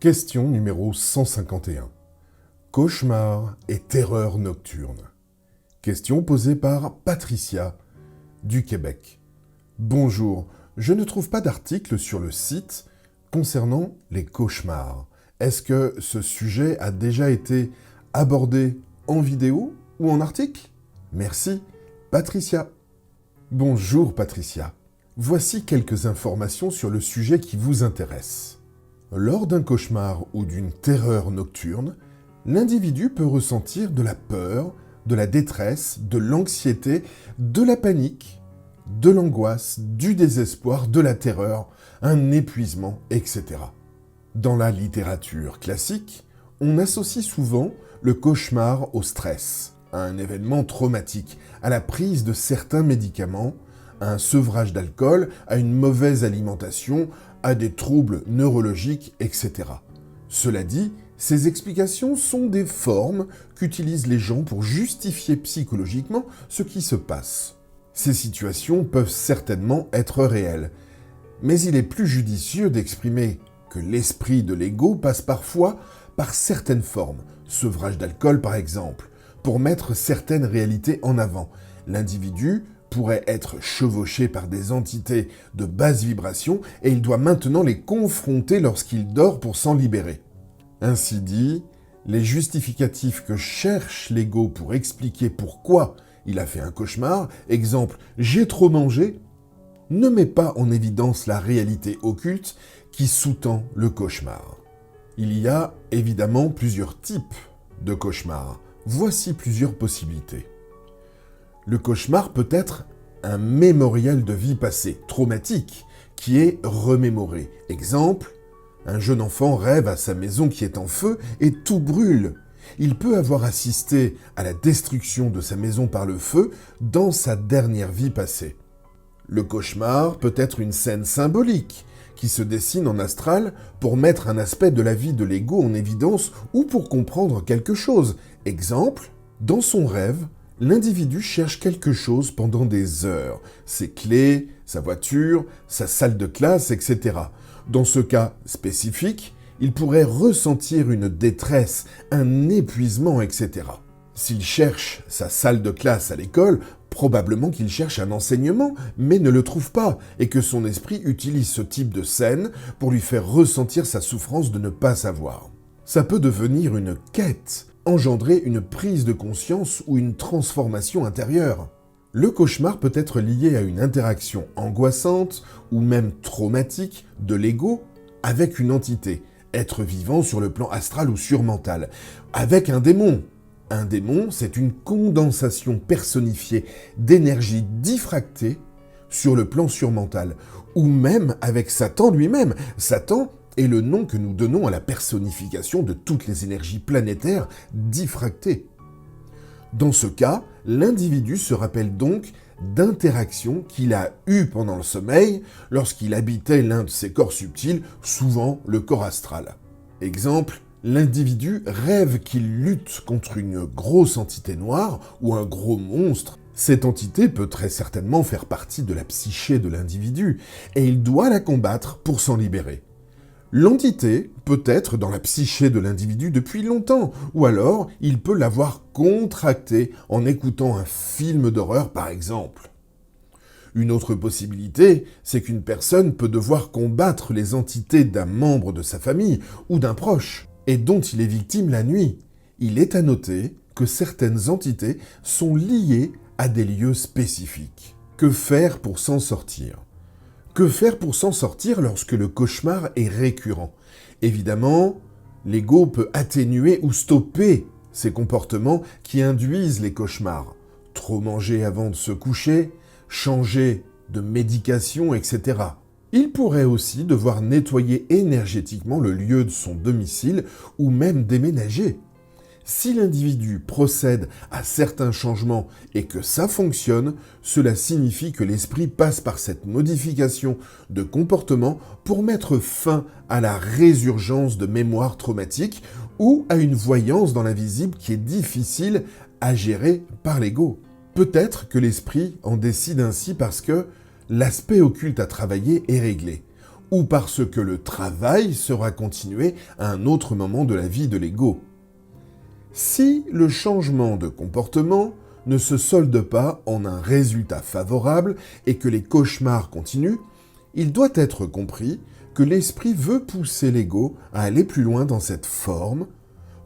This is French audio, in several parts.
Question numéro 151. Cauchemar et terreur nocturne. Question posée par Patricia, du Québec. Bonjour, je ne trouve pas d'article sur le site concernant les cauchemars. Est-ce que ce sujet a déjà été abordé en vidéo ou en article? Merci, Patricia. Bonjour Patricia. Voici quelques informations sur le sujet qui vous intéresse. Lors d'un cauchemar ou d'une terreur nocturne, l'individu peut ressentir de la peur, de la détresse, de l'anxiété, de la panique, de l'angoisse, du désespoir, de la terreur, un épuisement, etc. Dans la littérature classique, on associe souvent le cauchemar au stress, à un événement traumatique, à la prise de certains médicaments, à un sevrage d'alcool, à une mauvaise alimentation, à des troubles neurologiques, etc. Cela dit, ces explications sont des formes qu'utilisent les gens pour justifier psychologiquement ce qui se passe. Ces situations peuvent certainement être réelles, mais il est plus judicieux d'exprimer que l'esprit de l'ego passe parfois par certaines formes, sevrage d'alcool par exemple, pour mettre certaines réalités en avant. L'individu pourrait être chevauché par des entités de basse vibration et il doit maintenant les confronter lorsqu'il dort pour s'en libérer. Ainsi dit, les justificatifs que cherche l'ego pour expliquer pourquoi il a fait un cauchemar, exemple « j'ai trop mangé », ne met pas en évidence la réalité occulte qui sous-tend le cauchemar. Il y a évidemment plusieurs types de cauchemars. Voici plusieurs possibilités. Le cauchemar peut être un mémorial de vie passée, traumatique, qui est remémoré. Exemple, un jeune enfant rêve à sa maison qui est en feu et tout brûle. Il peut avoir assisté à la destruction de sa maison par le feu dans sa dernière vie passée. Le cauchemar peut être une scène symbolique qui se dessine en astral pour mettre un aspect de la vie de l'ego en évidence ou pour comprendre quelque chose. Exemple, dans son rêve, l'individu cherche quelque chose pendant des heures, ses clés, sa voiture, sa salle de classe, etc. Dans ce cas spécifique, il pourrait ressentir une détresse, un épuisement, etc. S'il cherche sa salle de classe à l'école, probablement qu'il cherche un enseignement, mais ne le trouve pas, et que son esprit utilise ce type de scène pour lui faire ressentir sa souffrance de ne pas savoir. Ça peut devenir une quête, engendrer une prise de conscience ou une transformation intérieure. Le cauchemar peut être lié à une interaction angoissante ou même traumatique de l'ego avec une entité, être vivant sur le plan astral ou surmental, avec un démon. Un démon, c'est une condensation personnifiée d'énergie diffractée sur le plan surmental, ou même avec Satan lui-même. Satan est le nom que nous donnons à la personnification de toutes les énergies planétaires diffractées. Dans ce cas, l'individu se rappelle donc d'interactions qu'il a eues pendant le sommeil lorsqu'il habitait l'un de ses corps subtils, souvent le corps astral. Exemple, l'individu rêve qu'il lutte contre une grosse entité noire ou un gros monstre. Cette entité peut très certainement faire partie de la psyché de l'individu et il doit la combattre pour s'en libérer. L'entité peut être dans la psyché de l'individu depuis longtemps, ou alors il peut l'avoir contractée en écoutant un film d'horreur par exemple. Une autre possibilité, c'est qu'une personne peut devoir combattre les entités d'un membre de sa famille ou d'un proche, et dont il est victime la nuit. Il est à noter que certaines entités sont liées à des lieux spécifiques. Que faire pour s'en sortir ? Que faire pour s'en sortir lorsque le cauchemar est récurrent ? Évidemment, l'ego peut atténuer ou stopper ces comportements qui induisent les cauchemars. Trop manger avant de se coucher, changer de médication, etc. Il pourrait aussi devoir nettoyer énergétiquement le lieu de son domicile ou même déménager. Si l'individu procède à certains changements et que ça fonctionne, cela signifie que l'esprit passe par cette modification de comportement pour mettre fin à la résurgence de mémoires traumatiques ou à une voyance dans l'invisible qui est difficile à gérer par l'ego. Peut-être que l'esprit en décide ainsi parce que l'aspect occulte à travailler est réglé, ou parce que le travail sera continué à un autre moment de la vie de l'ego. Si le changement de comportement ne se solde pas en un résultat favorable et que les cauchemars continuent, il doit être compris que l'esprit veut pousser l'ego à aller plus loin dans cette forme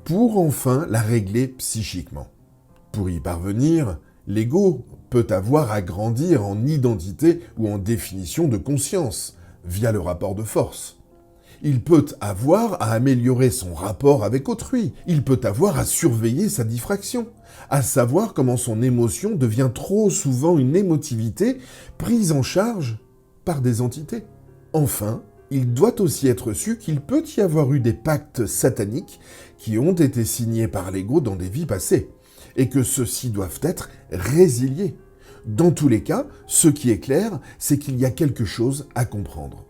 pour enfin la régler psychiquement. Pour y parvenir, l'ego peut avoir à grandir en identité ou en définition de conscience, via le rapport de force. Il peut avoir à améliorer son rapport avec autrui. Il peut avoir à surveiller sa diffraction, à savoir comment son émotion devient trop souvent une émotivité prise en charge par des entités. Enfin, il doit aussi être su qu'il peut y avoir eu des pactes sataniques qui ont été signés par l'ego dans des vies passées, et que ceux-ci doivent être résiliés. Dans tous les cas, ce qui est clair, c'est qu'il y a quelque chose à comprendre.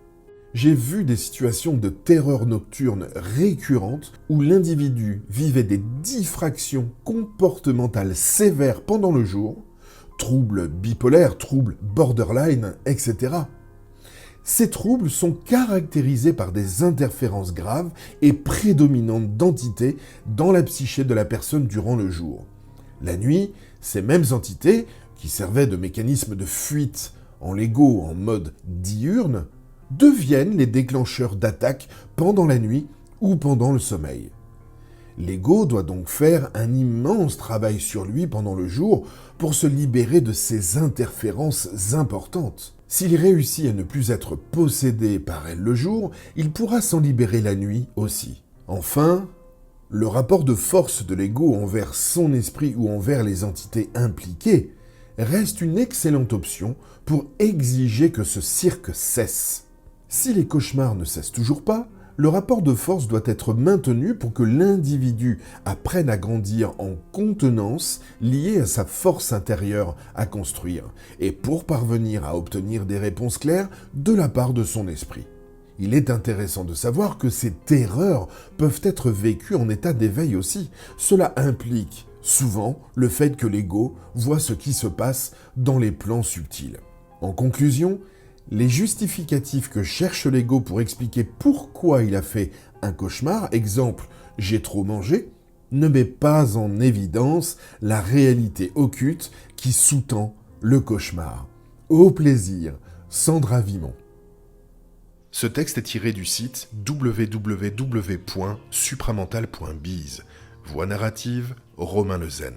J'ai vu des situations de terreur nocturne récurrentes où l'individu vivait des diffractions comportementales sévères pendant le jour, troubles bipolaires, troubles borderline, etc. Ces troubles sont caractérisés par des interférences graves et prédominantes d'entités dans la psyché de la personne durant le jour. La nuit, ces mêmes entités, qui servaient de mécanisme de fuite en l'ego en mode diurne, deviennent les déclencheurs d'attaques pendant la nuit ou pendant le sommeil. L'ego doit donc faire un immense travail sur lui pendant le jour pour se libérer de ces interférences importantes. S'il réussit à ne plus être possédé par elles le jour, il pourra s'en libérer la nuit aussi. Enfin, le rapport de force de l'ego envers son esprit ou envers les entités impliquées reste une excellente option pour exiger que ce cirque cesse. Si les cauchemars ne cessent toujours pas, le rapport de force doit être maintenu pour que l'individu apprenne à grandir en contenance liée à sa force intérieure à construire, et pour parvenir à obtenir des réponses claires de la part de son esprit. Il est intéressant de savoir que ces terreurs peuvent être vécues en état d'éveil aussi. Cela implique souvent le fait que l'ego voit ce qui se passe dans les plans subtils. En conclusion, les justificatifs que cherche l'ego pour expliquer pourquoi il a fait un cauchemar, exemple « j'ai trop mangé », ne met pas en évidence la réalité occulte qui sous-tend le cauchemar. Au plaisir, Sandra Vimon. Ce texte est tiré du site www.supramental.biz. Voix narrative, Romain Lezen.